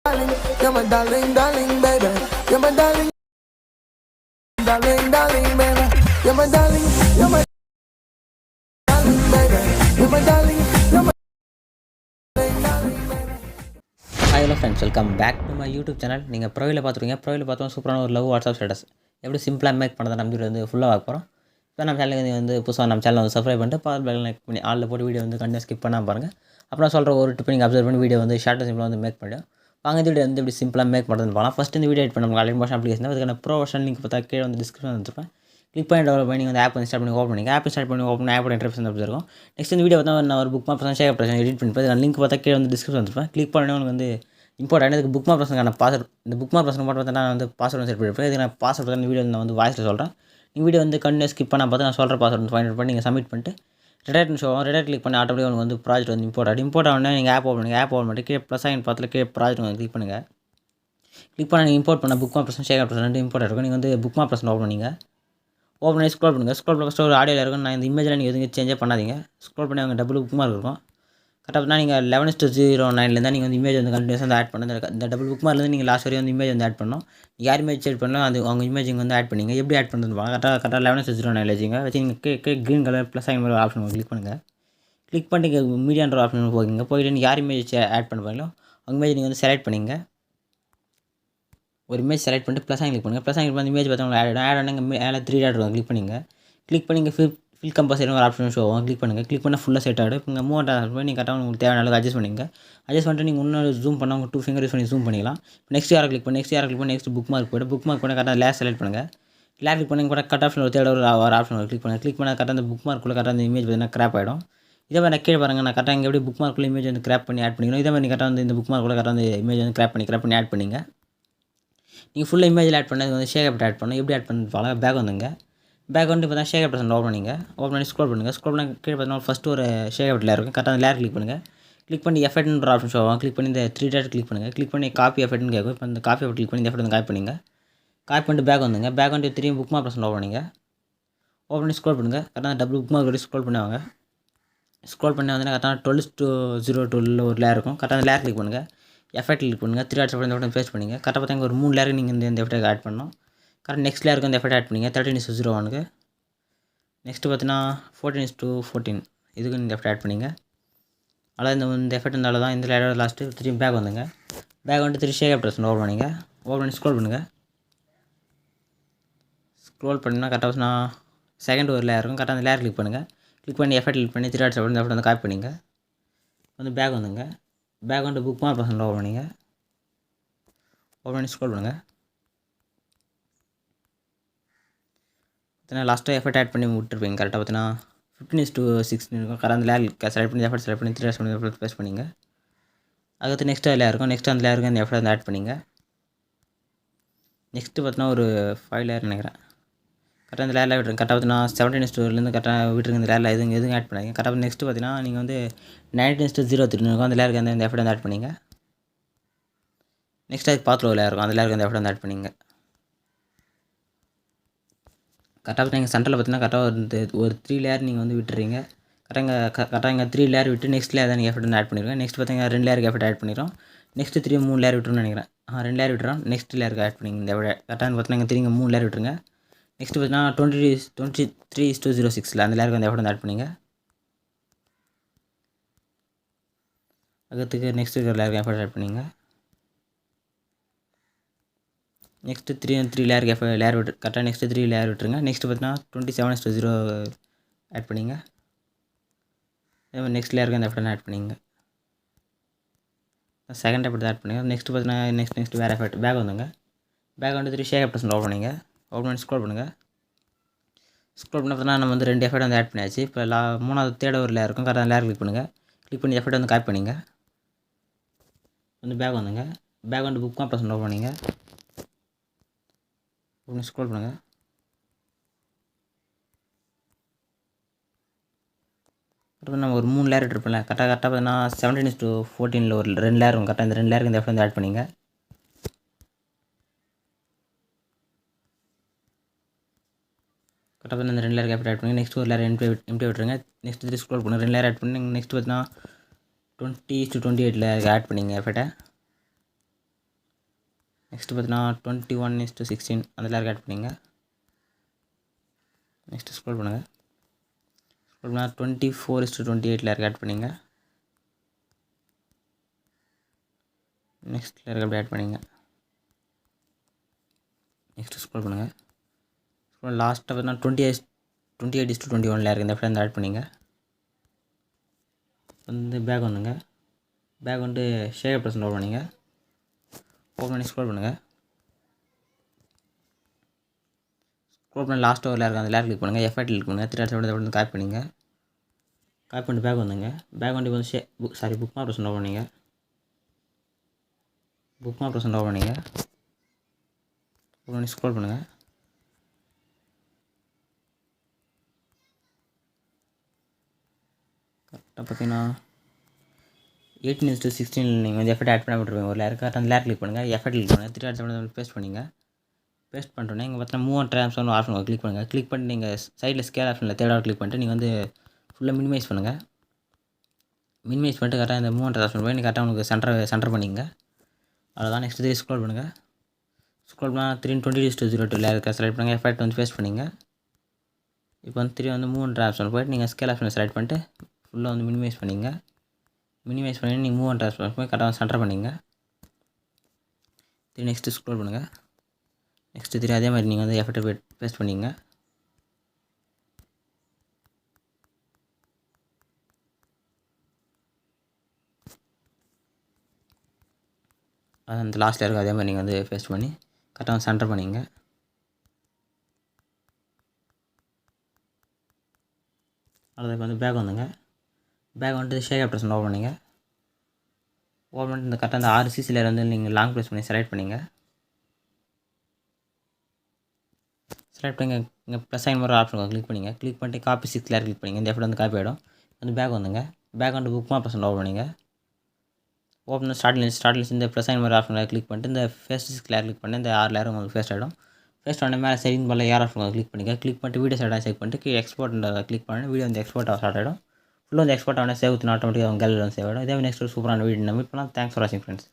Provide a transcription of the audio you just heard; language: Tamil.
darling, you're my darling, darling, baby. You're my darling, darling, darling, baby. You're my darling, you're my darling, baby. You're my darling, you're my darling, darling, baby. Hi hello friends, welcome back to my YouTube channel. நீங்கள் ப்ரொஃபைலில் பார்த்துருக்கீங்க. ப்ரொஃபைலில் பார்த்தோம் சூப்பரான ஒரு லவ் வாட்ஸ்அப் ஸ்டேட்டஸ் எப்படி சிம்பிளாக மேக் பண்ணுறதை நம்ம வீடியோ வந்து ஃபுல்லாக பார்க்க போகிறோம். இப்போ நம்ம சேனலுக்கு வந்து புதுசாக நம்ம சேனல் வந்து சப்ஸ்கிரைப் பண்ணிட்டு பால் பெல் லைக் பண்ணி ஆளில் போட்டு வீடியோ வந்து கண்டிப்பாக ஸ்கிப் பண்ணாமல் பாருங்கள். அப்புறம் சொல்கிற ஒரு டிப் நீங்கள் அப்சர்வ் பண்ணி வீடியோ வந்து ஷார்ட் சிம்பிளாக வந்து மேக் பண்ணிடும். வாங்க இந்த வீடியோ வந்து எப்படி சிம்பிளாக மேக் பண்ணுறதுன்னு பார்க்கலாம். ஃபஸ்ட் இந்த வீடியோ எடிட் பண்ண ஆல்ரெடி மோஷன் அப்ளிகேஷன் அதுக்கான ப்ரோ வெர்ஷன் லிங்க் பார்த்தா கீழே வந்து டிஸ்கிரிப்ஷன் வந்துருப்பேன். கிளிக் பண்ணி டெவலப் பண்ணி வந்து ஆப் வந்து ஸ்டார்ட் பண்ணி ஓப்பன் பண்ணிங்க. ஆப் ஸ்டார்ட் பண்ணி ஓப்பன் ஆப்போட இன்டர்ஃபேஸ் வந்து அப்படி இருக்கும். நெக்ஸ்ட் இந்த வீடியோ பார்த்தா நான் ஒரு புக் மார்க் ஷேர் பிரச்சனை எடிட் பண்ணிப்பேன். அந்த லிங்க் பார்த்தா கீழே வந்து டிஸ்கிரிப்ஷன் வந்துருப்பேன். கிளிக் பண்ணி உங்களுக்கு வந்து இம்பார்ட் இதுக்கு புக் மார்க் பர்சனுக்கான பாஸ்வேர்ட் இந்த புக் மார்க் பர்சன் மட்டும் நான் வந்து பாஸ்வேர்ட் செட் பண்ணியிருப்பேன். இதுக்கு நான் பாஸ்வேர்ட் வந்து வீடியோ நான் வந்து வாய்ஸில் சொல்கிறேன். நீங்கள் வீடியோ வந்து கண்டினியூ ஸ்கிப் பண்ணால் பார்த்து நான் சொல்கிற பாஸ்வேர்ட் வந்து ஃபைண்ட் அவுட் பண்ணி நீங்கள் சப்மிட் பண்ணிட்டு ரெடாக்ட்னு ஷோ ஆகும். ரெடாக்ட் கிளிக் பண்ணி ஆட்டோமேட்டிக்காக உங்களுக்கு வந்து ப்ராஜெக்ட் வந்து இம்போர்ட் ஆகுனா நீங்கள் ஆப் ஓப்பன் பண்ணுங்கள். ஆப் ஓப்பன் பண்ணிட்டு கீழே ப்ளஸ் ஆகின்னு பார்த்துல கீழே ப்ராஜெக்ட் வந்து கிளிக் பண்ணுங்கள். கிளிக் பண்ணி நீங்கள் இம்போர்ட் பண்ண book mark person share person ரெண்டு இம்போர்ட் இருக்கும். நீங்கள் வந்து புக் மார்க் பர்சன் ஓப்பன் பண்ணிங்க. ஓப்பன் பண்ணி ஸ்க்ரோல் பண்ணுங்கள். ஸ்க்ரோல் பண்ணி ஃபஸ்ட்டு ஒரு ஆடியோவில் இருக்கும். நான் இந்த இமேஜில் நீங்கள் எதுவும் சேஞ்சே பண்ணாதீங்க. ஸ்க்ரோல் பண்ணி அவங்க டபுள் புக் மார்க் இருக்கும். கரெக்டாக நீங்கள் 11:09 நீங்கள் வந்து இமேஜ் வந்து கண்டினியூஸாக வந்து ஆட் பண்ண இந்த டபுள் புக் மார்க்லேருந்து நீங்கள் லாஸ்ட் வரையும் வந்து இமேஜ் வந்து ஆட் பண்ணணும். யார் இமேஜ் செட் பண்ணலாம் அது அவங்க இமேஜிங் வந்து ஆட் பண்ணிங்க. எப்படி ஆட் பண்ணுறது கரெக்டாக 11:09 வச்சுங்க. வச்சு நீங்கள் க்ரீன் கலர் ப்ளஸ் ஆகிற மாதிரி ஆப்ஷன் கிளிக் பண்ணுங்கள். கிளிக் பண்ணி மீடியான்ற ஆப்ஷன் போய்ங்க. போயிட்டு நீங்கள் யார் இமேஜ் ஆட் பண்ண போகிறீங்களோ அவங்க இமேஜ் நீங்கள் வந்து செலக்ட் பண்ணிங்க. ஒரு இமேஜ் செலக்ட் பண்ணிட்டு ப்ளஸ் கிளிக் பண்ணுங்கள். ப்ளஸ் கிளிக் பண்ணி இமேஜ் பார்த்தவங்க ஆட் ஆனாங்க. மேலே 3 டாட் இருக்கும். கிளிக் பண்ணிங்க. கிளிக் பண்ணி இங்கே ஃபில் கம்பல்சரி ஒரு ஆப்ஷன் ஷோ ஆகும். கிளிக் பண்ணுங்கள். கிளிக் பண்ணால் ஃபுல்லாக செட் ஆகிடும். இப்போ மூவ் பண்ணி நீங்கள் கரெக்டாக உங்களுக்கு தேவையான அளவுக்கு அட்ஜஸ்ட் பண்ணிங்க. அட்ஜஸ்ட் பண்ணிட்டு நீங்கள் இன்னொரு ஜூம் பண்ணால் உங்கள் 2 ஃபிங்கர் யூஸ் பண்ணி ஜூம் பண்ணிக்கலாம். நெக்ஸ்ட் யாரை கிளிக் பண்ணி நெக்ஸ்ட் புக் மார்க் போய்ட்டு புக் மார்க் பண்ணி கரெக்டாக லேர் செலக்ட் பண்ணுங்கள். லேர் கிளிக் பண்ணி கூட கட் ஆப்ஷன் ஒரு தேட ஒரு ஆப்ஷன் கிளிக் பண்ணுங்கள். கிளிக் பண்ணால் கரெக்டாக அந்த புக் மார்க்குள்ளே கரெக்டாக அந்த இமேஜ் பார்த்தீங்கன்னா கிராப் ஆகிடும். இதே மாதிரி கீழே பாருங்கள். நான் கரெக்டாக இங்கே எப்படி புக் மார்க்குள்ளே இமேஜ் வந்து கிராப் பண்ணி ஆட் பண்ணிக்கணும். இதே மாதிரி கரெக்டாக வந்து இந்த புக் மார்க்குள்ளே கரெக்டாக அந்த இமேஜ் வந்து கிராப் பண்ணி ஆட் பண்ணிங்க. நீங்கள் ஃபுல்லாக இமேஜில் ஆட் பண்ணது வந்து ஷேக் ஆட் பண்ணணும். எப்படி ஆட் பண்ணி பாருங்கள். பேக் வந்துங்க. பேக் வந்து பார்த்தா ஷேக் ஆப்ஷன் ஓப்பன் பண்ணிங்க. ஓப்பன் பண்ணி ஸ்க்ரோல் பண்ணுங்கள். ஸ்க்ரோல் பண்ணி கீழே பார்த்தீங்கன்னா ஃபஸ்ட்டு ஒரு ஷேக் ஆப் லேர் இருக்கும். கரெக்டாக அந்த லேர் கிளிக் பண்ணுங்கள். கிளிக் பண்ணி எஃபெக்ட்ன்ற ஆப்ஷன் ஷோ ஆகும். கிளிக் பண்ணி இந்த 3 டாட் கிளிக் பண்ணுங்கள். கிளிக் பண்ணி காப்பி எஃபெக்ட்னு கேட்கும். இப்போ இந்த காப்பி எஃபெக்ட் கிளிக் பண்ணி இந்த எஃபெக்ட் வந்து காப்பி பண்ணிங்க. காப்பி பண்ணிட்டு பேக் வந்துங்க. பேக் வந்து திரும்பி புக் மார்க் பர்சன் ஓப்பன் பண்ணிங்க. ஓப்பன் பண்ணி ஸ்க்ரோல் பண்ணுங்கள். கரெக்டாக டபுள் புக் மார்க் ஸ்க்ரோல் பண்ணுவாங்க. ஸ்க்ரோல் பண்ணி வந்து கரெக்டாக 12:02 ஒரு லேர் இருக்கும். கரெக்டாக அந்த லேர் கிளிக் பண்ணுங்கள். எஃபெக்ட் கிளிக் பண்ணுங்கள். 3 டாட்ஸ் இந்த பேஸ்ட் பண்ணிங்க. கரெக்டாக பார்த்தீங்கன்னா ஒரு 3 லேர் நீங்கள் இந்த எஃபெக்ட் ஆட் பண்ணணும். கரெக்ட் நெக்ஸ்ட் லேருக்கு அந்த எஃபெக்ட் ஆட் பண்ணிங்க. 13:01 நெக்ஸ்ட்டு பார்த்தீங்கன்னா 14:14 இதுக்கு இந்த எஃபெக்ட் ஆட் பண்ணிங்க. அதாவது இந்த எஃபெக்ட் இருந்தாலும் தான் இந்த லேரோட லாஸ்ட்டு திரும்பி பேக் வந்துங்க. பேக் வந்துட்டு திரும்பி ஷேக் ஆப்ஷன் ஓப்பன் பண்ணிங்க. ஓப்பன் பண்ணி ஸ்க்ரோல் பண்ணுங்கள். ஸ்க்ரோல் பண்ணிங்கன்னா கரெக்டாக செகண்ட் ஒரு லேர் இருக்கும். கரெக்டாக அந்த லேர் கிளிக் பண்ணுங்கள். கிளிக் பண்ணி எஃபெக்ட் கிளிக் பண்ணி 3 டாட்ஸ் இந்த எஃபெக்ட் வந்து காப்பி பண்ணிங்க. வந்து பேக் வந்துங்க. பேக் வந்து புக் மார்க் பர்சன் ஓப்பன் பண்ணிங்க. ஓப்பன் பண்ணி ஸ்க்ரோல் பண்ணுங்கள். பார்த்தீங்கன்னா லாஸ்ட்டாக எஃபெக்ட் ஆட் பண்ணி விட்டுருப்பீங்க. கரெக்டாக பார்த்தீங்கன்னா 15:6 இருக்கும். கரெக்டாக அந்த லேர் செலக்ட் பண்ணி எஃபெக்ட் செலக்ட் பண்ணி 3 டாட்ஸ் பண்ணி ப்ரெஸ் பண்ணிங்க. அதுக்கு நெக்ஸ்ட் லேர் இருக்கும். நெக்ஸ்ட் அந்த லேருக்கு அந்த எஃபெக்ட் வந்து ஆட் பண்ணிங்க. நெக்ஸ்ட்டு பார்த்தீங்கன்னா ஒரு 5 லேர் நினைக்கிறேன். கரெக்டாக இந்த லேரில் விட்டுருங்க. கரெக்டாக பார்த்தீங்கன்னா 17:2 கரெக்டாக விட்டுருங்க. இந்த லேரில் எதுவும் ஆட் பண்ணாங்க. கரெக்டாக நெக்ஸ்ட்டு பார்த்தீங்கன்னா நீங்கள் வந்து 19:03 இருக்கும். அந்த லேருக்கு அந்த எஃபெக்ட் வந்து ஆட் பண்ணிங்க. நெக்ஸ்ட் அதுக்கு பார்த்துல ஒரு லேர் இருக்கும். அந்த லேருக்கு அந்த எஃபெக்ட் வந்து ஆட் பண்ணிங்க. கரெக்டாக நீங்கள் சென்டரில் பார்த்தீங்கன்னா கரெக்டாக ஒரு 3 லேர் நீங்கள் வந்து விட்டுறீங்க. கரெக்டாக இங்கே 3 லேர் விட்டு நெக்ஸ்ட் லேர் தான் நீங்கள் எஃபெக்ட் வந்து ஆட் பண்ணிடுங்க. நெக்ஸ்ட் பார்த்தீங்கன்னா 2 லேருக்கு எஃபெக்ட் ஆட் பண்ணிடுறோம். நெக்ஸ்ட்டு 3 லேர் விட்டுருன்னு நினைக்கிறேன். 2 லேர் விட்டுறோம். நெக்ஸ்ட் லேருக்கு ஆட் பண்ணிங்க. இந்த கரெக்டாக பார்த்தீங்கன்னா 3 லேர் விட்டுருங்க. நெக்ஸ்ட்டு பார்த்தீங்கன்னா 23:06 அந்த லேருக்கு அந்த எஃபெக்ட் வந்து ஆட் பண்ணிங்க. அதுக்கு நெக்ஸ்ட் இருக்கிற லேருக்கு எஃபெக்ட் ஆட் பண்ணிங்க. நெக்ஸ்ட்டு 3 லேருக்கு லேர் விட்டு கரெக்டாக நெக்ஸ்ட்டு 3 லேர் விட்டுருங்க. நெக்ஸ்ட்டு பார்த்தீங்கன்னா 27:0 ஆட் பண்ணிங்க. நெக்ஸ்ட் லேருக்கு அந்த எஃபெக்ட் ஆட் பண்ணிங்க. செகண்ட் எஃபெக்ட் ஆட் பண்ணிங்க. நெக்ஸ்ட்டு பார்த்தீங்கன்னா நெக்ஸ்ட் வேறு எஃபெக்ட் பேக் வந்துங்க. பேக் வந்து 3 ஷேக் ஆப்ஷன் ஓப்பன் பண்ணிங்க. ஓப்பன் பண்ணி ஸ்க்ரோல் பண்ணுங்கள். ஸ்க்ரோல் பண்ணி பார்த்தீங்கன்னா நம்ம வந்து 2 எஃபெக்ட் வந்து ஆட் பண்ணியாச்சு. இப்போ மூணாவது தேர்ட் ஒரு லேர் இருக்கும். கரெக்டாக லேர் கிளிக் பண்ணுங்கள். கிளிக் பண்ணி எஃபெக்ட் வந்து காப்பி பண்ணிங்க. வந்து பேக் வந்துங்க. பேக் வந்து புக் மார்க் பர்சன் ஓப்பன் பண்ணிங்க. ஓப்பன் ஸ்க்ரோல் பண்ணுங்கள். கரெக்டாக நம்ம ஒரு 3 லேர் விட்டுருப்போம்ல. கரெக்டாக பார்த்தீங்கன்னா 17:14 ஒரு 2 லேர் இருக்கும். கரெக்டாக இந்த 2 லேருக்கு இந்த எஃபெக்ட் வந்து ஆட் பண்ணிங்க. கரெக்டாக இந்த 2 லேருக்கு எஃபெக்ட் ஆட் பண்ணி நெக்ஸ்ட் ஒரு லேர் எம்டி விட்டுருங்க. நெக்ஸ்ட் 3 ஸ்க்ரோல் பண்ணுங்கள். 2 லேர் ஆட் பண்ணி நெக்ஸ்ட் பார்த்தீங்கன்னா 20:28 ஆட் பண்ணிங்க எஃபெக்ட்டை. நெக்ஸ்ட்டு பார்த்தீங்கன்னா 21:16 அந்த லேயருக்கு ஆட் பண்ணிங்க. நெக்ஸ்ட்டு ஸ்க்ரோல் பண்ணுங்கள். ஸ்க்ரோல் பண்ணால் 24:28 லேயருக்கு ஆட் பண்ணிங்க. நெக்ஸ்ட் லேயருக்கு அப்படி ஆட் பண்ணிங்க. நெக்ஸ்ட்டு ஸ்க்ரோல் பண்ணுங்கள். ஸ்க்ரோல் லாஸ்ட்டாக பார்த்தீங்கன்னா 28:21 லேயருக்கு இந்த இடத்துல ஆட் பண்ணிங்க. வந்து பேக் வந்துங்க. பேக் வந்து ஷேர் ப்ரெசென்ட் ஓப்பன் பண்ணிங்க. ஓப்பன் பண்ணி ஸ்க்ரோல் பண்ணுங்கள். ஸ்க்ரோல் பண்ணி லாஸ்ட்டாக ஒரு லேயர் அந்த லேயர் கிளிக் பண்ணுங்கள். எஃபெக்ட் கிளிக் பண்ணுங்கள். 3 டாட்ஸ் வந்து காப்பி பண்ணிங்க. காப்பி பண்ணிட்டு பேக் வந்துங்க. பேக் வந்து வந்து புக் மார்க் ப்ரெசென்ட் ஓப்பன் பண்ணிங்க. புக் மார்க் ப்ரெசென்ட் ஓப்பன் பண்ணிங்க. ஓப்பன் பண்ணி ஸ்க்ரோல் பண்ணுங்கள். கரெக்டாக பார்த்தீங்கன்னா 18:16 நீங்கள் வந்து எஃபெக்ட் ஆட் பண்ண விட்டுருவீங்க. ஒரு லேயர் கரெக்டாக அந்த லேயர் கிளிக் பண்ணுங்கள். எஃபெக்ட் கிளிக் பண்ணுங்கள். 3 டாட்ஸ் வந்து பேஸ்ட் பண்ணிங்க. பேஸ்ட் பண்ணிட்டோன்னே இங்கே பார்த்தீங்கன்னா move and transform option click பண்ணுங்கள். கிளிக் பண்ணிட்டு நீங்கள் சைடில் ஸ்கேல் ஆப்ஷனில் தேர்ட் கிளிக் பண்ணிட்டு நீங்கள் வந்து ஃபுல்லாக மினிமைஸ் பண்ணுங்கள். மினிமைஸ் பண்ணிட்டு கரெக்டாக இந்த மூவ் அண்ட் ட்ரான்ஸ்ஃபார்ம் போய் கரெக்டாக உங்களுக்கு சென்டர் பண்ணிங்க. அவ்வளோதான். நெக்ஸ்ட் 3 ஸ்க்ரோல் பண்ணுங்கள். ஸ்க்ரோல் பண்ணால் 3:20:02 லேயருக்கு செலக்ட் பண்ணுங்கள். எஃபெக்ட் வந்து பேஸ்ட் பண்ணிங்க. இப்போ வந்து 3 வந்து மூவ் அண்ட் ட்ரான்ஸ்ஃபார்ம் போய்ட்டு நீங்கள் ஸ்கேல் ஆப்ஷனை செலக்ட் பண்ணிட்டு ஃபுல்லாக வந்து மினிமைஸ் பண்ணிங்க. மினிமைஸ் பண்ணி நீங்கள் மூவ் அண்ட் ட்ரான்ஸ்ஃபார்ம் போய் கரெக்டாக சென்டர் பண்ணிங்க. 3 நெக்ஸ்ட்டு ஸ்க்ரோல் பண்ணுங்கள். நெக்ஸ்ட்டு 3 அதே மாதிரி நீங்கள் வந்து எஃபெக்ட்டை பேஸ்ட் பண்ணிங்க. அந்த லாஸ்ட்டில் இருக்கும் அதே மாதிரி நீங்கள் வந்து பேஸ்ட் பண்ணி கரெக்டாக சென்டர் பண்ணிங்க. அதுக்கு வந்து பேக் வந்துங்க. பேக் வந்துட்டு ஷேர் ப்ரெசென்ட் ஓப்பன் பண்ணிங்க. ஓப்பன் பண்ணிட்டு இந்த கரெக்டாக அந்த 6 சிசி லேயர் வந்து நீங்கள் லாங் ப்ரெஸ் பண்ணி செலக்ட் பண்ணிங்க. செலக்ட் பண்ணி இங்கே ப்ளஸ் சைன் மாதிரி ஆப்ஷன் கிளிக் பண்ணிங்க. கிளிக் பண்ணிட்டு காப்பி 6 லேயர் கிளிக் பண்ணிங்க. இந்த எஃபெக்ட் வந்து காப்பி ஆகிடும். வந்து பேக் வந்துங்க. பேக் வந்து புக் மார்க் ப்ரெசென்ட் ஓப்பன் பண்ணிங்க. ஓப்பன் ஸ்டார்ட் இந்த ப்ளஸ் சைன் மாதிரி ஆப்ஷன் கிளிக் பண்ணிட்டு இந்த ஃபேஸ்ட் 6 லேயர் கிளிக் பண்ணி இந்த 6 லேயர் உங்களுக்கு ஃபேஸ்ட் ஆகிடும். ஃபேஸ்ட் ஆன மேலே செட்டிங் பண்ணல ஏர் ஆப்ஷன் கிளிக் பண்ணிங்க. கிளிக் பண்ணிட்டு வீடியோ சைடாக செக் பண்ணிட்டு எக்ஸ்போர்ட் கிளிக் பண்ணி வீடியோ வந்து எக்ஸ்போர்ட் ஸ்டார்ட் ஆகிடும். ஃபுல்லாக வந்து எக்ஸ்போர்ட் ஆனால் சேவ் ஆட்டோமேட்டிக்காக உங்கள் கேலரியில் வந்து சேவ் ஆகிடும். இதே நெக்ஸ்ட் சூப்பரான வீடியோ நம்ம இப்போ தேங்க்ஸ் ஃபார் வாட்சிங் ஃப்ரெண்ட்ஸ்.